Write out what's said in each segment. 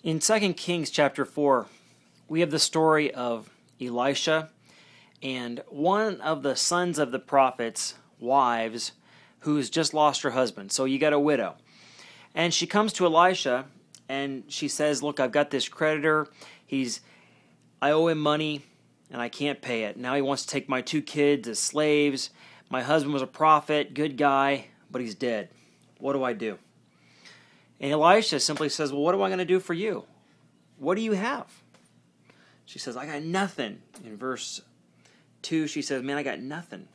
In 2 Kings chapter 4, we have the story of Elisha and one of the sons of the prophet's wives who's just lost her husband. So you got a widow. And she comes to Elisha and she says, look, I've got this creditor. I owe him money and I can't pay it. Now he wants to take my 2 kids as slaves. My husband was a prophet, good guy, but he's dead. What do I do? And Elisha simply says, well, what am I going to do for you? What do you have? She says, I got nothing. In verse 2, she says, man, I got nothing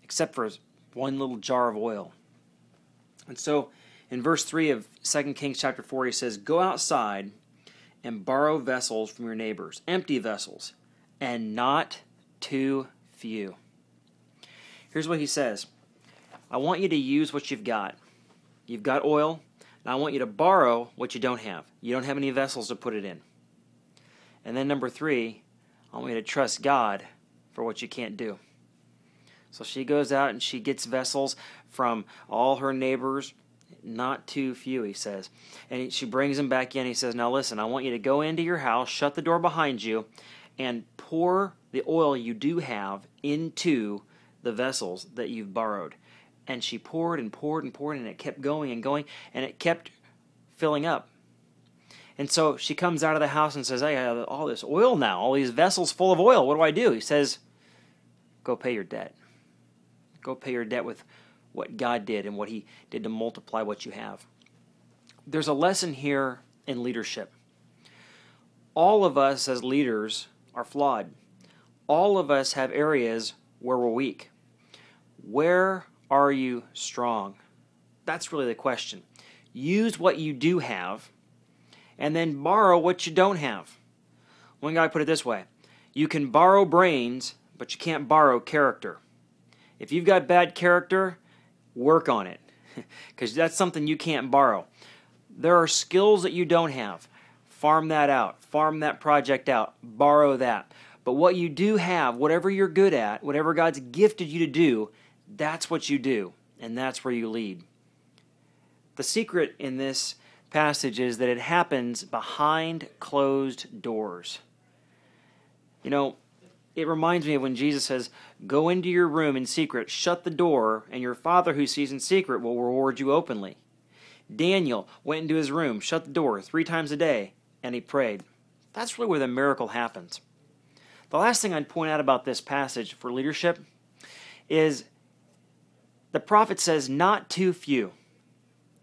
except for one little jar of oil. And so in verse 3 of 2 Kings chapter 4, he says, go outside and borrow vessels from your neighbors, empty vessels, and not too few. Here's what he says. I want you to use what you've got. You've got oil. Now I want you to borrow what you don't have. You don't have any vessels to put it in. And then number 3, I want you to trust God for what you can't do. So she goes out and she gets vessels from all her neighbors, not too few, he says. And she brings them back in. He says, now listen, I want you to go into your house, shut the door behind you, and pour the oil you do have into the vessels that you've borrowed. And she poured and poured and poured, and it kept going and going, and it kept filling up. And so she comes out of the house and says, I have all this oil now, all these vessels full of oil. What do I do? He says, go pay your debt. Go pay your debt with what God did and what He did to multiply what you have. There's a lesson here in leadership. All of us as leaders are flawed. All of us have areas where we're weak. Where are you strong? That's really the question. Use what you do have and then borrow what you don't have. One guy put it this way. You can borrow brains, but you can't borrow character. If you've got bad character, work on it, because that's something you can't borrow. There are skills that you don't have. Farm that out. Farm that project out. Borrow that. But what you do have, whatever you're good at, whatever God's gifted you to do, that's what you do, and that's where you lead. The secret in this passage is that it happens behind closed doors. You know, it reminds me of when Jesus says, go into your room in secret, shut the door, and your Father who sees in secret will reward you openly. Daniel went into his room, shut the door 3 times a day, and he prayed. That's really where the miracle happens. The last thing I'd point out about this passage for leadership is the prophet says, not too few.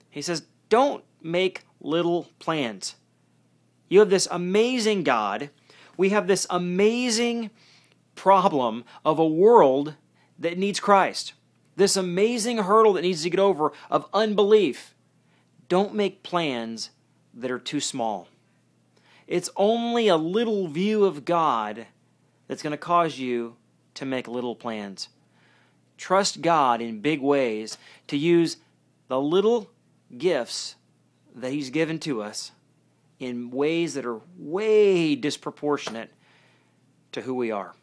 He says, don't make little plans. You have this amazing God. We have this amazing problem of a world that needs Christ. This amazing hurdle that needs to get over of unbelief. Don't make plans that are too small. It's only a little view of God that's going to cause you to make little plans. Trust God in big ways to use the little gifts that He's given to us in ways that are way disproportionate to who we are.